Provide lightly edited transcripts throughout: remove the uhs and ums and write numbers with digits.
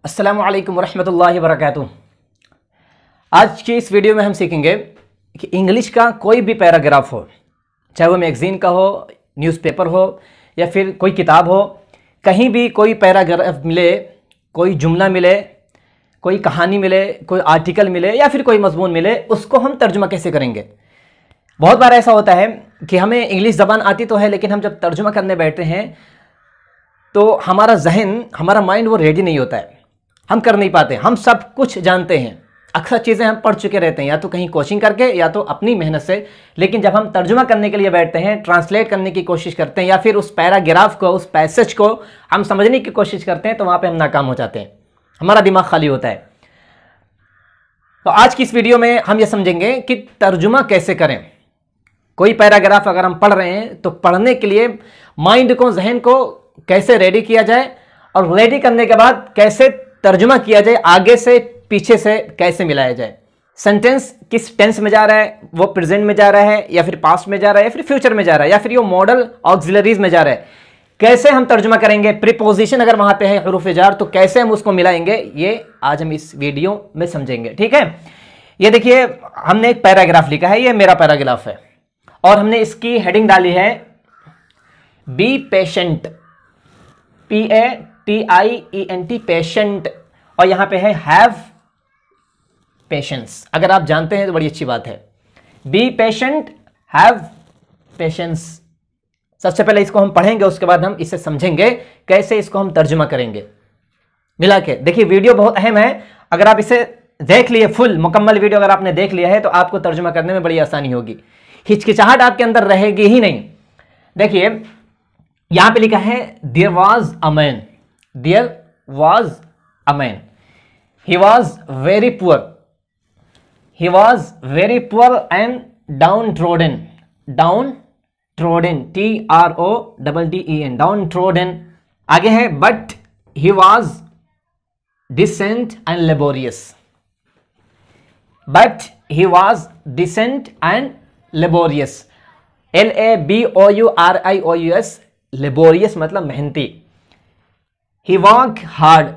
अस्सलामु अलैकुम वरहमतुल्लाहि वबरकातुहू। आज की इस वीडियो में हम सीखेंगे कि इंग्लिश का कोई भी पैराग्राफ हो, चाहे वो मैगज़ीन का हो, न्यूज़पेपर हो या फिर कोई किताब हो, कहीं भी कोई पैराग्राफ मिले, कोई जुमला मिले, कोई कहानी मिले, कोई आर्टिकल मिले या फिर कोई मजमून मिले, उसको हम तर्जुमा कैसे करेंगे। बहुत बार ऐसा होता है कि हमें इंग्लिश ज़बान आती तो है, लेकिन हम जब तर्जुमा करने बैठते हैं तो हमारा जहन, हमारा माइंड वो रेडी नहीं होता है, हम कर नहीं पाते। हम सब कुछ जानते हैं, अक्सर चीज़ें हम पढ़ चुके रहते हैं, या तो कहीं कोचिंग करके या तो अपनी मेहनत से, लेकिन जब हम तर्जुमा करने के लिए बैठते हैं, ट्रांसलेट करने की कोशिश करते हैं या फिर उस पैराग्राफ को, उस पैसेज को हम समझने की कोशिश करते हैं, तो वहाँ पे हम नाकाम हो जाते हैं, हमारा दिमाग खाली होता है। तो आज की इस वीडियो में हम ये समझेंगे कि तर्जुमा कैसे करें। कोई पैराग्राफ अगर हम पढ़ रहे हैं तो पढ़ने के लिए माइंड को, जहन को कैसे रेडी किया जाए और रेडी करने के बाद कैसे तर्जुमा किया जाए, आगे से पीछे से कैसे मिलाया जाए। सेंटेंस किस टेंस में जा रहा है, वो प्रेजेंट में जा रहा है या फिर पास्ट में जा रहा है या फिर फ्यूचर में जा रहा है या फिर ये मॉडल ऑक्सिलरीज में जा रहा है, कैसे हम तर्जुमा करेंगे। प्रीपोजिशन अगर वहां पे है, हुरूफ जार, तो कैसे हम उसको मिलाएंगे, ये आज हम इस वीडियो में समझेंगे। ठीक है, ये देखिए हमने एक पैराग्राफ लिखा है, ये मेरा पैराग्राफ है और हमने इसकी हेडिंग डाली है बी पेशेंट, PATIENT, पेशेंट, और यहां पे है हैव पेशेंस। अगर आप जानते हैं तो बड़ी अच्छी बात है। Be patient, have patience. सबसे पहले इसको हम पढ़ेंगे, उसके बाद हम इसे समझेंगे कैसे इसको हम तर्जुमा करेंगे मिला के। देखिए वीडियो बहुत अहम है, अगर आप इसे देख लिए, फुल मुकम्मल वीडियो अगर आपने देख लिया है तो आपको तर्जुमा करने में बड़ी आसानी होगी, हिचकिचाहट आपके अंदर रहेगी ही नहीं। देखिए यहां पे लिखा है there was a man, there was a man, he was very poor, he was very poor and downtrodden, downtrodden, TRODDEN, downtrodden. आगे है but he was decent and laborious, but he was decent and laborious, LABOURIOUS, laborious मतलब मेहनती। He work hard,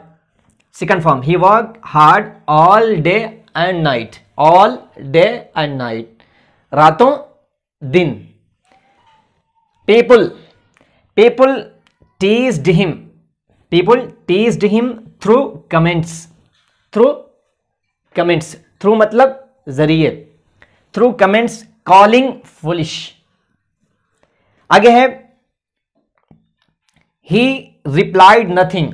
second form, he work hard all day and night, all day and night, रातों दिन। People, people teased him, people teased him through comments, through comments, through मतलब जरिए, through comments calling foolish. आगे है he replied nothing,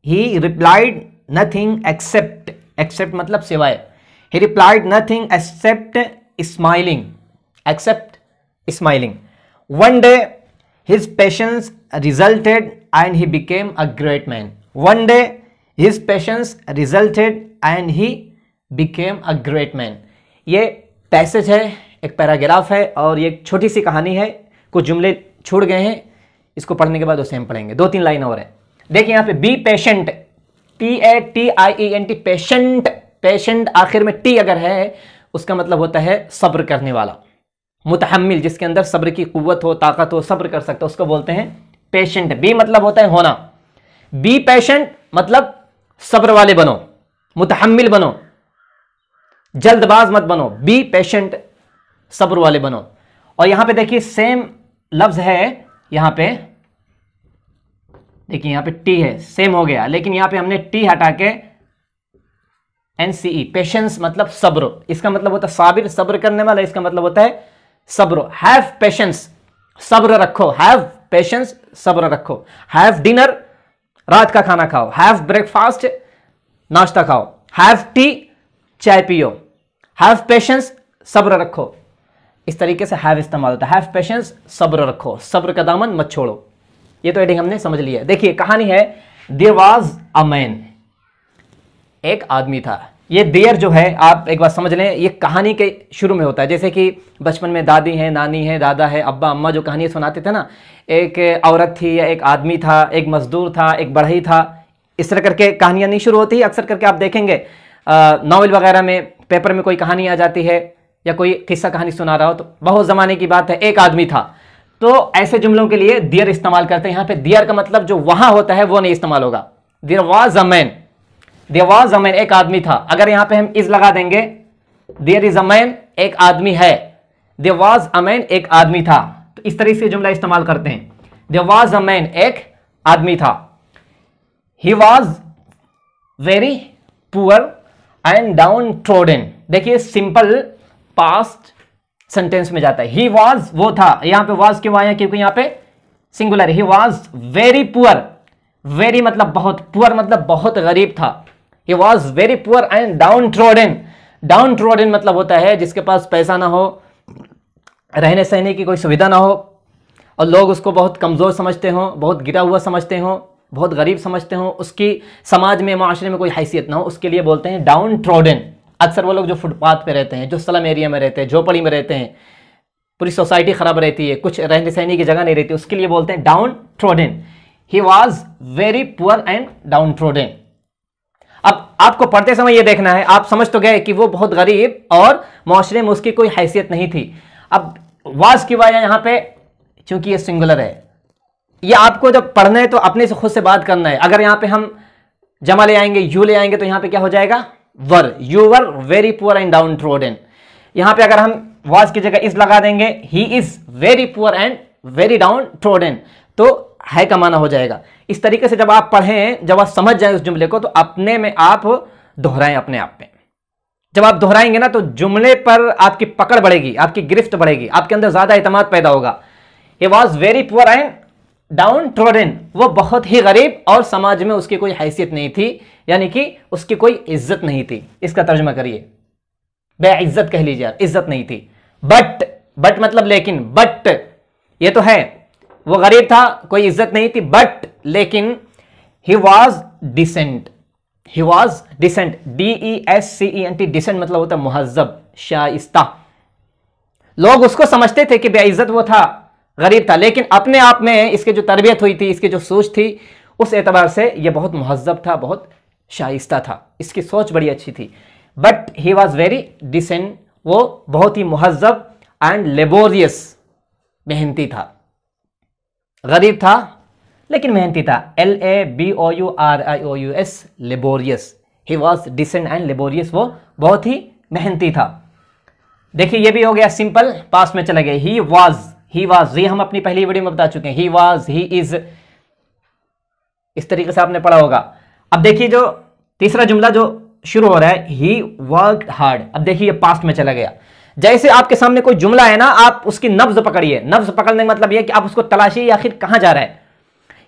he replied nothing except, except मतलब सिवाय, he replied nothing except smiling, except smiling. One day his patience resulted and he became a great man, one day his patience resulted and he became a great man। ये passage है, एक paragraph है और ये एक छोटी सी कहानी है, कुछ जुमले छूट गए हैं, इसको पढ़ने के बाद उसे हम पढ़ेंगे। 2-3 लाइन और है। देखिए यहाँ पे be patient, PATIENT, patient, patient आखिर में टी अगर है उसका मतलब होता है सब्र करने वाला, मुतहम्मिल, जिसके अंदर सब्र की कुव्वत हो, ताकत हो, सब्र कर सकता हो, उसको बोलते हैं पेशेंट। बी मतलब होता है होना, बी पेशेंट मतलब सब्र वाले बनो, मुतहम्मिल बनो, जल्दबाज मत बनो, बी पेशेंट, सब्र वाले बनो। और यहां पे देखिए सेम लफ्ज है, यहां पे देखिए यहां पे टी है, सेम हो गया, लेकिन यहां पे हमने टी हटा के NCE, पेशेंस मतलब सब्र, इसका मतलब होता है साबिर, सब्र करने वाला, इसका मतलब होता है सब्र। हैव पेशेंस, सब्र रखो, हैव पेशेंस, सब्र रखो। हैव डिनर, रात का खाना खाओ, हैव ब्रेकफास्ट, नाश्ता खाओ, हैव टी, चाय पियो, हैव पेशेंस, सब्र रखो। इस तरीके से हैव इस्तेमाल होता है, हैव पेशेंस, सब्र रखो, सब्र का दामन मत छोड़ो। ये तो हेडिंग हमने समझ लिया। देखिए कहानी है देयर वाज अ मैन, एक आदमी था। ये देयर जो है आप एक बात समझ लें, ये कहानी के शुरू में होता है। जैसे कि बचपन में दादी है, नानी है, दादा है, अब्बा अम्मा जो कहानी सुनाते थे ना, एक औरत थी या एक आदमी था, एक मजदूर था, एक बढ़ई था, इस तरह करके कहानियां नहीं शुरू होती। अक्सर करके आप देखेंगे नॉवल वगैरह में, पेपर में कोई कहानी आ जाती है या कोई किस्सा कहानी सुना रहा हो, तो बहुत ज़माने की बात है, एक आदमी था, तो ऐसे जुमलों के लिए देयर इस्तेमाल करते हैं। यहाँ पे देयर का मतलब जो वहां होता है वो नहीं इस्तेमाल होगा। There was a man, there was a man, एक आदमी था। अगर यहां पे हम इज लगा देंगे, देयर इज अ मैन, एक आदमी है, देयर वाज अ मैन, एक आदमी था, तो इस तरह से जुमला इस्तेमाल करते हैं। देयर वाज अ मैन, एक आदमी था। ही was very poor and down trodden, देखिए सिंपल पास्ट सेंटेंस में जाता है। ही वाज, वो था, यहां पे वाज क्यों आया, क्योंकि यहां पे singular. He was very poor, very मतलब बहुत, पुअर मतलब बहुत गरीब था। ही was very poor and downtrodden, down trodden मतलब होता है जिसके पास पैसा ना हो, रहने सहने की कोई सुविधा ना हो, और लोग उसको बहुत कमजोर समझते हो, बहुत गिरा हुआ समझते हो, बहुत गरीब समझते हो, उसकी समाज में, माशरे में कोई हैसियत ना हो, उसके लिए बोलते हैं डाउन ट्रोडन। अक्सर वो लोग जो फुटपाथ पे रहते हैं, जो स्लम एरिया में रहते हैं, झोपड़ी में रहते हैं, पूरी सोसाइटी खराब रहती है, कुछ रहने सहने की जगह नहीं रहती, उसके लिए बोलते हैं down trodden. He was very poor and down trodden. अब आपको पढ़ते समय यह देखना है, आप समझ तो गए कि वो बहुत गरीब और माशरे में उसकी कोई हैसियत नहीं थी। अब वाज की वजह यहां पे, चूंकि ये सिंगुलर है, ये आपको जब पढ़ना है तो अपने से खुद से बात करना है। अगर यहां पे हम जमा ले आएंगे, यू ले आएंगे, तो यहां पे क्या हो जाएगा, were, you were very poor and downtrodden. यहां पे अगर हम वाज की जगह इज लगा देंगे, he is very poor and very down trodden, तो है का माना हो जाएगा। इस तरीके से जब आप पढ़ें, जब आप समझ जाए उस जुमले को, तो अपने में आप दोहराएं अपने आप में। जब आप दोहराएंगे ना, तो जुमले पर आपकी पकड़ बढ़ेगी, आपकी गिरफ्त बढ़ेगी, आपके अंदर ज्यादा एतमाद पैदा होगा। ही was very poor and down trodden, वो बहुत ही गरीब और समाज में उसकी कोई हैसियत नहीं थी, यानी कि उसकी कोई इज्जत नहीं थी। इसका तर्जुमा करिए, बेइज्जत कह लीजिए, इज्जत नहीं थी। बट, बट मतलब लेकिन, बट ये तो है, वो गरीब था, कोई इज्जत नहीं थी, बट लेकिन he was decent, he was decent, DESCENT, decent मतलब होता है मुहज्जब, शाइस्ता। लोग उसको समझते थे कि बेइज्जत वो था, गरीब था, लेकिन अपने आप में इसकी जो तरबियत हुई थी, इसकी जो सोच थी, उस एतबार से ये बहुत मुहज्जब था, बहुत शाइस्ता था, इसकी सोच बड़ी अच्छी थी। But he was very decent, वो बहुत ही मुहज्जब एंड लेबोरियस, मेहनती था। गरीब था लेकिन मेहनती था, LABOURIOUS, laborious. He was decent and laborious, वो बहुत ही मेहनती था। देखिए ये भी हो गया सिंपल, पास्ट में चले गए। ही वॉज, ही वॉज, ये हम अपनी पहली वीडियो में बता चुके हैं। ही वॉज, ही इज, इस तरीके से आपने पढ़ा होगा। अब देखिए जो तीसरा जुमला जो शुरू हो रहा है, ही वर्कड हार्ड। अब देखिए पास्ट में चला गया। जैसे आपके सामने कोई जुमला है ना, आप उसकी नब्ज पकड़िए। नब्ज पकड़ने का मतलब यह कि आप उसको तलाशिए आखिर कहां जा रहा है।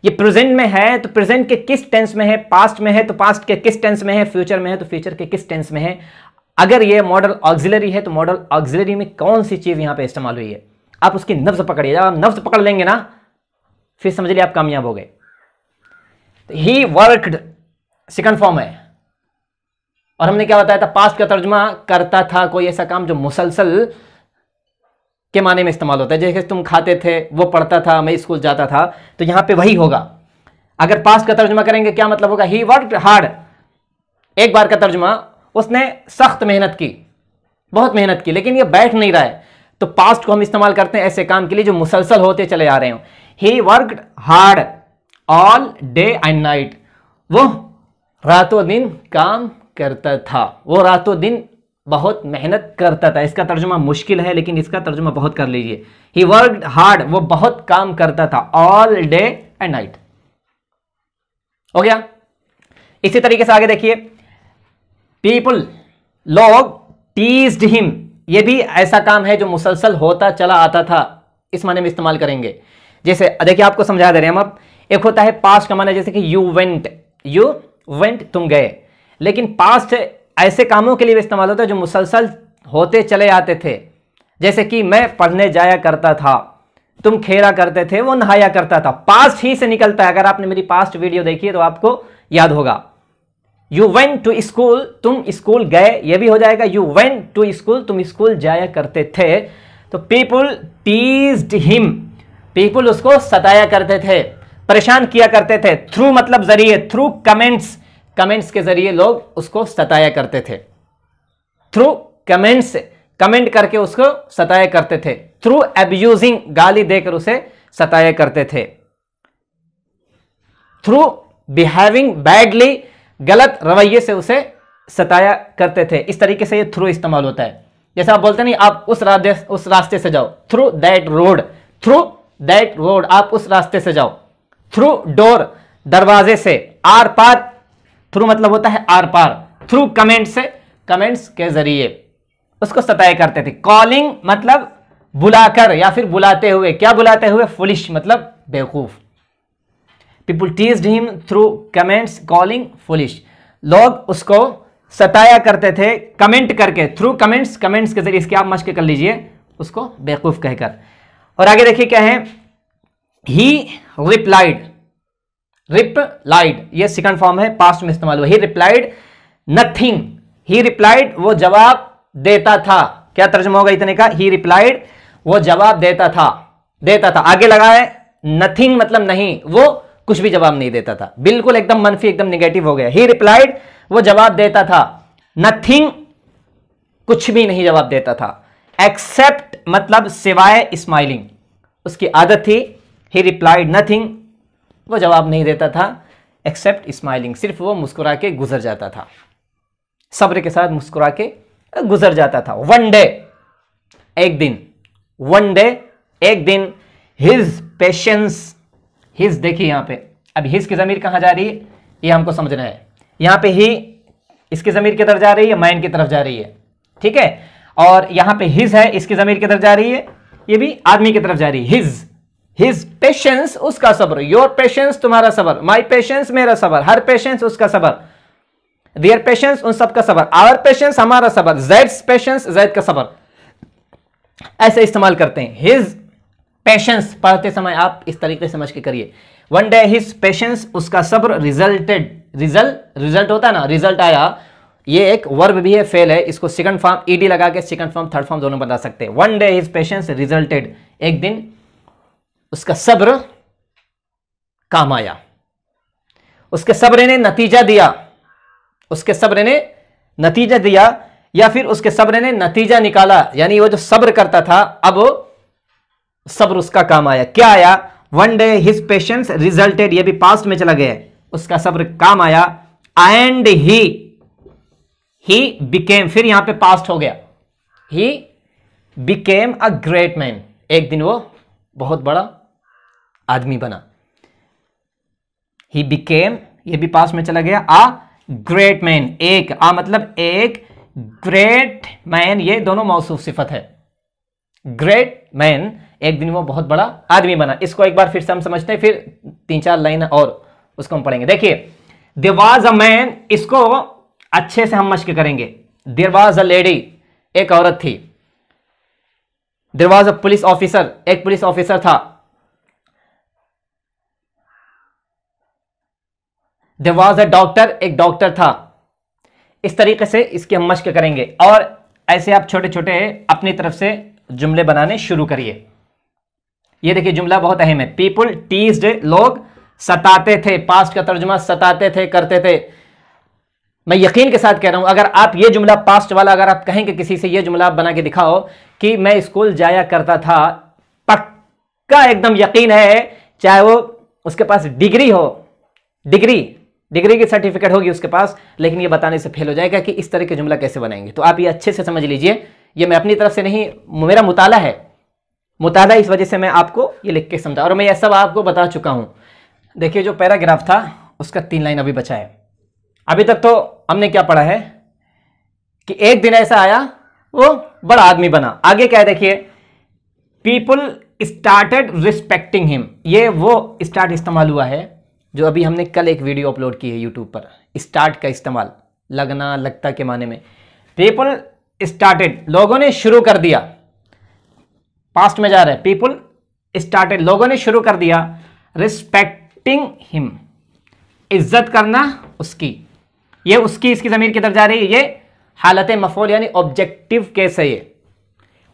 ये प्रेजेंट में है तो प्रेजेंट के किस टेंस में है, पास्ट में है तो पास्ट के किस टेंस में है, फ्यूचर में है तो फ्यूचर के किस टेंस में है। अगर ये मॉडल ऑक्सिलरी है तो मॉडल ऑक्सिलरी में कौन सी चीज यहां पे इस्तेमाल हुई है, आप उसकी नब्ज पकड़िए। जब आप नब्ज पकड़ लेंगे ना, फिर समझ लिया आप कामयाब हो गए। ही वर्कड सेकंड फॉर्म है, और हमने क्या बताया था, पास्ट का तर्जुमा करता था कोई ऐसा काम जो मुसलसल के माने में इस्तेमाल होता है। जैसे तुम खाते थे, वो पढ़ता था, मैं स्कूल जाता था, तो यहां पे वही होगा। अगर पास्ट का तर्जुमा करेंगे क्या मतलब होगा, ही वर्कड हार्ड, एक बार का तर्जुमा, उसने सख्त मेहनत की, बहुत मेहनत की, लेकिन ये बैठ नहीं रहा है, तो पास्ट को हम इस्तेमाल करते हैं ऐसे काम के लिए जो मुसलसल होते चले आ रहे हो। He worked hard all day and night, वो रातों दिन काम करता था, वो रातों दिन बहुत मेहनत करता था। इसका तर्जुमा मुश्किल है, लेकिन इसका तर्जुमा बहुत कर लीजिए। ही वर्कड हार्ड, वो बहुत काम करता था, ऑल डे एंड नाइट। हो गया। इसी तरीके से आगे देखिए, पीपल, लोग, टीज्ड हिम, ये भी ऐसा काम है जो मुसलसल होता चला आता था, इस माने में इस्तेमाल करेंगे। जैसे देखिए आपको समझा दे रहे हैं हम अब। एक होता है पास्ट का माना, जैसे कि यू वेंट, तुम गए, लेकिन पास्ट ऐसे कामों के लिए भी इस्तेमाल होता है जो मुसलसल होते चले आते थे। जैसे कि मैं पढ़ने जाया करता था, तुम खेला करते थे, वो नहाया करता था, पास्ट ही से निकलता है। अगर आपने मेरी पास्ट वीडियो देखी है तो आपको याद होगा। यू वेंट टू स्कूल, तुम स्कूल गए, ये भी हो जाएगा। यू वेंट टू स्कूल, तुम स्कूल जाया करते थे। तो पीपुल टीज्ड हिम, पीपुल उसको सताया करते थे, परेशान किया करते थे। थ्रू मतलब जरिए, थ्रू कमेंट्स, कमेंट्स के जरिए लोग उसको सताया करते थे। थ्रू कमेंट्स, कमेंट करके उसको सताया करते थे। थ्रू अब्यूजिंग, गाली देकर उसे सताया करते थे। थ्रू बिहेविंग बैडली, गलत रवैये से उसे सताया करते थे। इस तरीके से ये थ्रू इस्तेमाल होता है। जैसे आप बोलते नहीं, आप उस रास्ते से जाओ, through that road, through that road, आप उस रास्ते से जाओ। थ्रू डोर, दरवाजे से, आर पार, थ्रू मतलब होता है आर पार। थ्रू कमेंट से, कमेंट्स के जरिए उसको सताया करते थे। कॉलिंग मतलब बुलाकर या फिर बुलाते हुए। क्या बुलाते हुए? फुलिश मतलब बेवकूफ। People teased him through comments calling foolish. लोग उसको सताया करते थे कमेंट करके, थ्रू कमेंट्स, कमेंट्स के जरिए। इसकी आप मश्क कर लीजिए, उसको बेवकूफ कहकर। और आगे देखिए क्या है, ही रिप्लाइड, रिप्लाइड ये सेकंड फॉर्म है, पास्ट में इस्तेमाल हुआ। ही रिप्लाइड नथिंग, ही रिप्लाइड वो जवाब देता था। क्या तर्जुमा होगा इतने का? ही रिप्लाइड वो जवाब देता था, देता था। आगे लगा है नथिंग मतलब नहीं, वो कुछ भी जवाब नहीं देता था। बिल्कुल एकदम मनफी, एकदम निगेटिव हो गया। ही रिप्लाइड वो जवाब देता था, नथिंग कुछ भी नहीं जवाब देता था। एक्सेप्ट मतलब सिवाय स्माइलिंग, उसकी आदत थी। ही रिप्लाइड नथिंग वो जवाब नहीं देता था, एक्सेप्ट स्माइलिंग सिर्फ वो मुस्कुरा के गुजर जाता था, सब्र के साथ मुस्कुरा के गुजर जाता था। वन डे एक दिन, वन डे एक दिन, हिज पेशेंस, हिज देखिए यहां पे, अब हिज की जमीर कहां जा रही है ये हमको समझना है। यहां पे ही इसकी जमीर की तरफ जा रही है, माइन की तरफ जा रही है, ठीक है। और यहां पे हिज है, इसकी जमीर की तरफ जा रही है, ये भी आदमी की तरफ जा रही है। हिज पेशेंस उसका सब्र, योर पेशेंस तुम्हारा सब्र, माई पेशेंस मेरा सब्र, हर पेशेंस उसका सब्र, देयर पेशेंस उन सबका सब्र, आवर पेशेंस हमारा सब्र, जैड्स पेशेंस जैद का सब्र, ऐसे इस्तेमाल करते हैं। हिज पेशेंस पढ़ते समय आप इस तरीके से समझ के करिए। वन डे हिज पेशेंस उसका सब्र रिजल्टेड, रिजल्ट होता है ना, रिजल्ट आया, ये एक वर्ब भी है, फेल है, इसको सेकंड फॉर्म ईडी लगा के सेकंड फॉर्म थर्ड फॉर्म दोनों बता सकते हैं। One day his patience resulted, एक दिन उसका सब्र काम आया, उसके सब्र ने नतीजा दिया, उसके सब्र ने नतीजा दिया, या फिर उसके सब्र ने नतीजा निकाला, यानी वो जो सब्र करता था अब सब्र उसका काम आया। क्या आया? One day his patience resulted, ये भी पास्ट में चला गया, उसका सब्र काम आया। एंड ही बिकेम, फिर यहां पे पास्ट हो गया, he became a great man, एक दिन वो बहुत बड़ा आदमी बना। ही बिकेम, ये भी पास्ट में चला गया। आ ग्रेट मैन, एक, आ मतलब एक, ग्रेट मैन ये दोनों मौसूफ सिफत है। ग्रेट मैन, एक दिन वो बहुत बड़ा आदमी बना। इसको एक बार फिर से हम समझते हैं, फिर 3-4 लाइन और उसको हम पढ़ेंगे। देखिए, देयर वाज अ मैन, इसको अच्छे से हम मश्क करेंगे। देयर वाज अ लेडी, एक औरत थी। There was a police officer, एक पुलिस ऑफिसर था। देयर वाज अ डॉक्टर, एक डॉक्टर था। इस तरीके से इसकी हम मश्क करेंगे और ऐसे आप छोटे छोटे अपनी तरफ से जुमले बनाने शुरू करिए। ये देखिए जुमला बहुत अहम है। पीपुल टीज्ड, लोग सताते थे, पास्ट का तर्जुमा सताते थे, करते थे। मैं यकीन के साथ कह रहा हूं, अगर आप ये जुमला पास्ट वाला अगर आप कहेंगे किसी से, ये जुमला आप बना के दिखाओ कि मैं स्कूल जाया करता था, पक्का एकदम यकीन है, चाहे वो उसके पास डिग्री हो, डिग्री की सर्टिफिकेट होगी उसके पास, लेकिन ये बताने से फेल हो जाएगा कि इस तरह के जुमला कैसे बनाएंगे। तो आप ये अच्छे से समझ लीजिए, ये मैं अपनी तरफ से नहीं, मेरा मुताला है, मुताला, इस वजह से मैं आपको ये लिख के समझा, और मैं ये सब आपको बता चुका हूं। देखिए जो पैराग्राफ था उसका 3 लाइन अभी बचा है। अभी तक तो हमने क्या पढ़ा है कि एक दिन ऐसा आया वो बड़ा आदमी बना। आगे क्या है देखिए, पीपुल स्टार्टेड रिस्पेक्टिंग हिम, ये वो स्टार्ट इस्तेमाल हुआ है जो अभी हमने कल एक वीडियो अपलोड की है यूट्यूब पर। स्टार्ट का इस्तेमाल लगना, लगता के माने में। पीपुल स्टार्टेड, लोगों ने शुरू कर दिया, पास्ट में जा रहा है। पीपुल स्टार्टेड, लोगों ने शुरू कर दिया। रिस्पेक्टिंग हिम, इज्जत करना उसकी, ये उसकी, इसकी जमीर की तरफ जा रही है, ये हालत मफूल यानी ऑब्जेक्टिव केस है। ये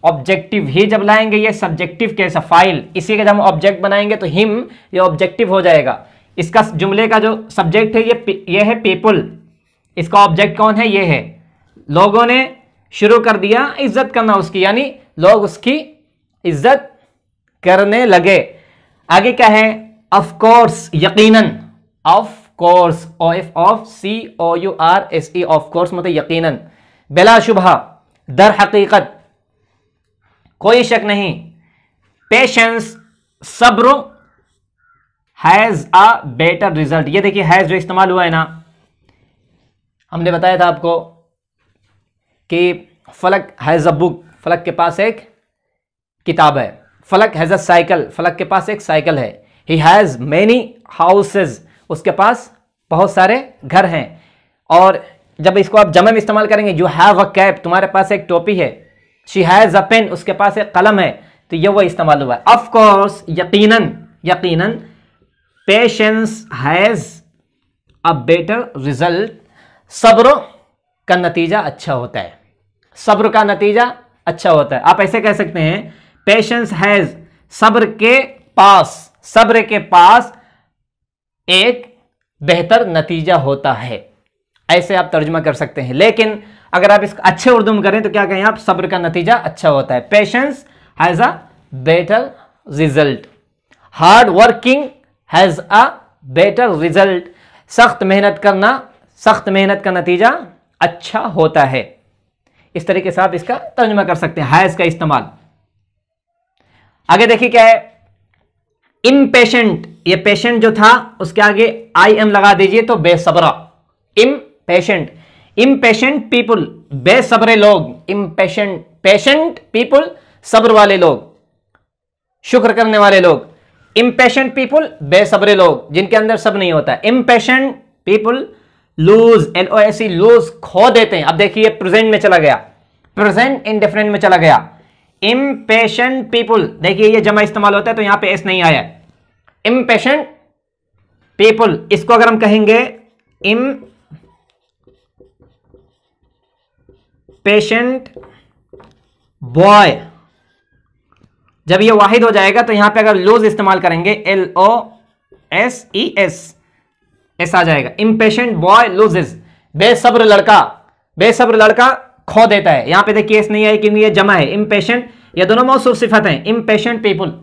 ऑब्जेक्टिव ही जब लाएंगे ये सब्जेक्टिव केस है, फाइल, इसी का जब हम ऑब्जेक्ट बनाएंगे तो हिम ये ऑब्जेक्टिव हो जाएगा। इसका जुमले का जो सब्जेक्ट है ये है पीपुल, इसका ऑब्जेक्ट कौन है? ये है। लोगों ने शुरू कर दिया इज्जत करना उसकी, यानी लोग उसकी इज्जत करने लगे। आगे क्या है? ऑफ कोर्स, यकीनन, of course, OFCOURSE, of course मतलब यकीनन, बिलाशुबहा, दर हकीकत, कोई शक नहीं। पेशेंस, सब्र, हैज अ बेटर रिजल्ट। ये देखिए हैज जो इस्तेमाल हुआ है ना, हमने बताया था आपको कि फलक हैज अ बुक, फलक के पास एक किताब है। फलक हैज अ साइकिल, फलक के पास एक साइकिल है। ही हैज मेनी हाउसेज, उसके पास बहुत सारे घर हैं। और जब इसको आप जमा में इस्तेमाल करेंगे, यू हैव अ कैप, तुम्हारे पास एक टोपी है। शी हैज अ पेन, उसके पास एक कलम है। तो ये वो इस्तेमाल हुआ है। ऑफ कोर्स, यकीनन, यकीनन, patience has a better result, सब्र का नतीजा अच्छा होता है। सब्र का नतीजा अच्छा होता है। आप ऐसे कह सकते हैं, पेशेंस हैज, सब्र के पास, सब्र के पास एक बेहतर नतीजा होता है। ऐसे आप तर्जुमा कर सकते हैं। लेकिन अगर आप इसको अच्छे उर्दू में करें तो क्या कहें आप, सब्र का नतीजा अच्छा होता है। Patience has a better result, hard working has a better result, सख्त मेहनत करना, सख्त मेहनत का नतीजा अच्छा होता है। इस तरीके से आप इसका तर्जुमा कर सकते हैं, हैज का इस्तेमाल। आगे देखिए क्या है, इम्पेशेंट, ये पेशेंट जो था उसके आगे IM लगा दीजिए तो बेसब्रा, इम्पेशेंट। इम्पेशेंट पीपुल, बेसब्रे लोग। इम्पेशेंट, पेशेंट पीपुल, सब्र वाले लोग, शुक्र करने वाले लोग। इम्पेशेंट पीपुल, बेसब्रे लोग जिनके अंदर सब नहीं होता। Impatient people lose, LOSE, lose, खो देते हैं। अब देखिए प्रेजेंट में चला गया, प्रेजेंट इंडेफिनिट में चला गया। इम्पेशेंट पीपुल, देखिए ये जमा इस्तेमाल होता है तो यहां पे एस नहीं आया। इम्पेशेंट पीपुल, इसको अगर हम कहेंगे इम्पेशेंट बॉय, जब ये वाहिद हो जाएगा तो यहां पे अगर लूज इस्तेमाल करेंगे, LOSES, ऐसा आ जाएगा। इम्पेशेंट बॉय लूजेस, बेसब्र लड़का, बेसब्र लड़का खो देता है। यहां पे देखिए इस नहीं है क्योंकि ये जमा है। इम्पेशेंट, ये दोनों मौसूफ सिफत हैं। इम्पेशेंट पीपुल,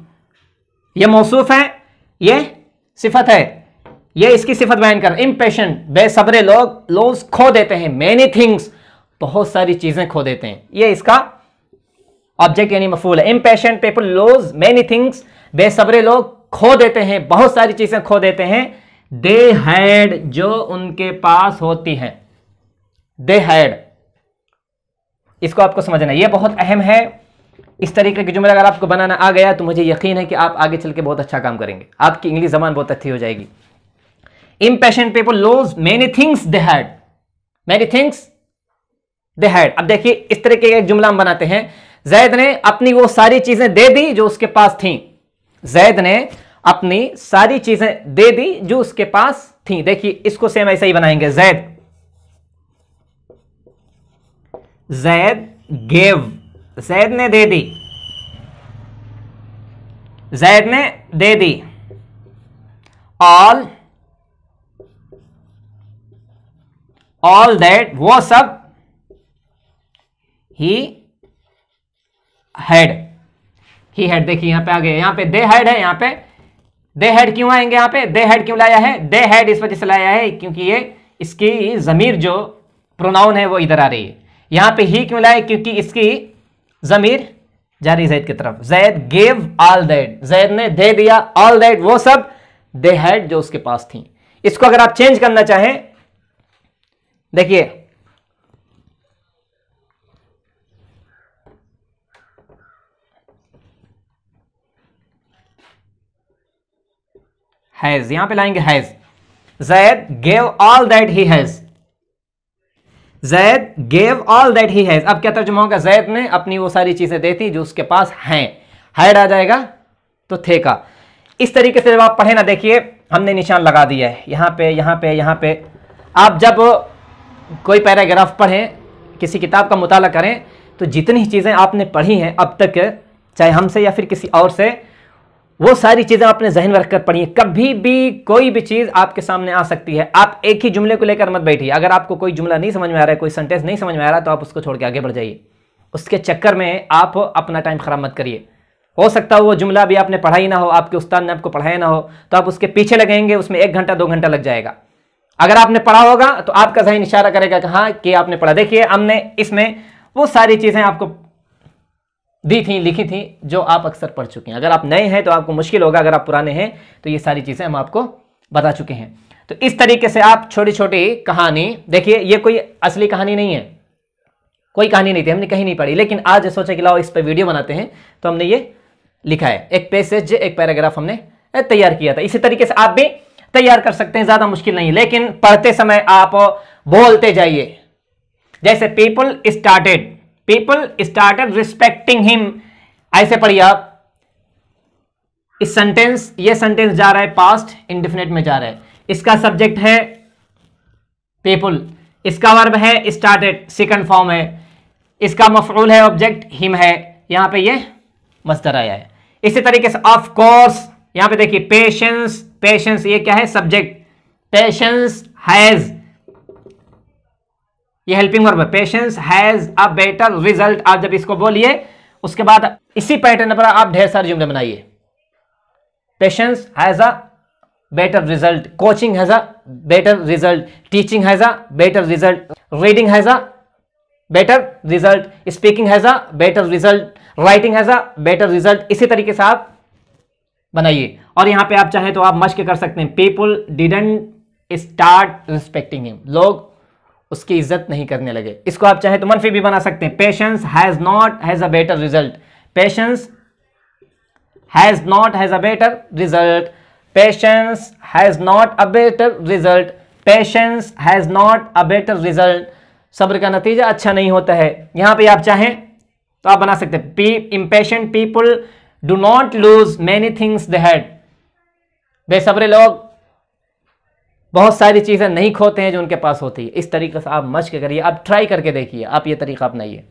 ये मौसूफ है, ये सिफत है, ये इसकी सिफत बयान कर। इम्पेशेंट, बेसब्रे लोग, लूज, खो देते हैं। मेनी थिंग्स, बहुत सारी चीजें खो देते हैं। ये इसका ऑब्जेक्ट यानी मफूल है। Impatient people lose many things, बेसब्रे लोग खो देते हैं, बहुत सारी चीजें खो देते हैं। दे हैड, जो उनके पास होती हैं। दे हैड, इसको आपको समझना है, यह बहुत अहम है। इस तरीके के जुमले अगर आपको बनाना आ गया तो मुझे यकीन है कि आप आगे चल के बहुत अच्छा काम करेंगे, आपकी इंग्लिश जबान बहुत अच्छी हो जाएगी। Impatient people lose many things they had, many things they had. अब देखिए इस तरीके का एक जुमला हम बनाते हैं, जैद ने अपनी वो सारी चीजें दे दी जो उसके पास थी। जैद ने अपनी सारी चीजें दे दी जो उसके पास थी। देखिए इसको सेम ऐसा ही बनाएंगे, जैद, जैद गेव, जैद ने दे दी, जैद ने दे दी। ऑल दैट, वो सब, ही हैड, ही हैड। देखिए यहां पे आ गए, यहां पे दे हैड है, यहां पे दे हैड क्यों आएंगे, यहां पे दे हैड क्यों लाया है, दे हैड इस वजह से लाया है क्योंकि ये इसकी जमीर जो प्रोनाउन है वो इधर आ रही है। यहां पे ही क्यों लाया, क्योंकि इसकी जमीर जारी जैद की तरफ। Zaid gave all that, Zaid ने दे दिया ऑल दैट, वो सब, दे हैड जो उसके पास थी। इसको अगर आप चेंज करना चाहें, देखिए हैज, यहां पे लाएंगे has. Zaid gave all that he has, Zaid gave all that he has. अब क्या तर्जुमा होगा, जैद ने अपनी वो सारी चीजें दी थी जो उसके पास हैं। हैड आ जाएगा तो थे का। इस तरीके से जब आप पढ़े ना, देखिए हमने निशान लगा दिया है यहां पे, यहां पे, यहां पे। आप जब कोई पैराग्राफ पढ़ें, किसी किताब का मुताला करें, तो जितनी चीजें आपने पढ़ी हैं अब तक, चाहे हमसे या फिर किसी और से, वो सारी चीजें आपने जहन में रखकर पढ़िए। कभी भी कोई भी चीज आपके सामने आ सकती है। आप एक ही जुमले को लेकर मत बैठिए। अगर आपको कोई जुमला नहीं समझ में आ रहा है, कोई सेंटेंस नहीं समझ में आ रहा है, तो आप उसको छोड़ के आगे बढ़ जाइए। उसके चक्कर में आप अपना टाइम खराब मत करिए। हो सकता है वो जुमला भी आपने पढ़ा ही ना हो, आपके उस्ताद ने आपको पढ़ाया ना हो, तो आप उसके पीछे लगेंगे, उसमें 1 घंटा 2 घंटा लग जाएगा। अगर आपने पढ़ा होगा तो आपका ज़हन इशारा करेगा कि हाँ कि आपने पढ़ा। देखिए हमने इसमें वो सारी चीज़ें आपको दी थी, लिखी थी, जो आप अक्सर पढ़ चुके हैं। अगर आप नए हैं तो आपको मुश्किल होगा, अगर आप पुराने हैं तो ये सारी चीज़ें हम आपको बता चुके हैं। तो इस तरीके से आप छोटी छोटी कहानी, देखिए ये कोई असली कहानी नहीं है, कोई कहानी नहीं थी, हमने कहीं नहीं पढ़ी, लेकिन आज सोचा कि लाओ इस पर वीडियो बनाते हैं, तो हमने ये लिखा है, एक पैसेज, एक पैराग्राफ हमने तैयार किया था। इसी तरीके से आप भी तैयार कर सकते हैं, ज्यादा मुश्किल नहीं, लेकिन पढ़ते समय आप बोलते जाइए। जैसे पीपल स्टार्टेड रिस्पेक्टिंग हिम, ऐसे पढ़िए आप। इस सेंटेंस, ये सेंटेंस जा रहा है पास्ट इंडेफिनिट में जा रहा है, इसका सब्जेक्ट है पीपल, इसका वर्ब है स्टार्टेड, सेकंड फॉर्म है, इसका मफऊल है ऑब्जेक्ट हिम है, यहां पे ये मस्दर आया है। इसी तरीके से ऑफ कोर्स, यहां पे देखिए पेशेंस ये क्या है, सब्जेक्ट, पेशेंस हैज, ये हेल्पिंग वर्ब है, patience has a better result. आप जब इसको बोलिए उसके बाद इसी पैटर्न पर आप ढेर सारे जुमले बनाइए। Patience has a better result, coaching has a better result, teaching has a better result, reading has a better result, speaking has a better result, writing has a better result. इसी तरीके से आप बनाइए। और यहां पे आप चाहें तो आप मश्क कर सकते हैं, people didn't start respecting him, लोग उसकी इज्जत नहीं करने लगे। इसको आप चाहे तो मनफी भी बना सकते हैं, patience has not has a better result, patience has not has a better result, patience has not a better result, patience has not a better result, सब्र का नतीजा अच्छा नहीं होता है। यहां पे आप चाहें तो आप बना सकते हैं, impatient people do not lose many things they had, बेसब्रे लोग बहुत सारी चीजें नहीं खोते हैं जो उनके पास होती है। इस तरीके से आप मश्क करिए, आप ट्राई करके देखिए, आप ये तरीका अपनाइए।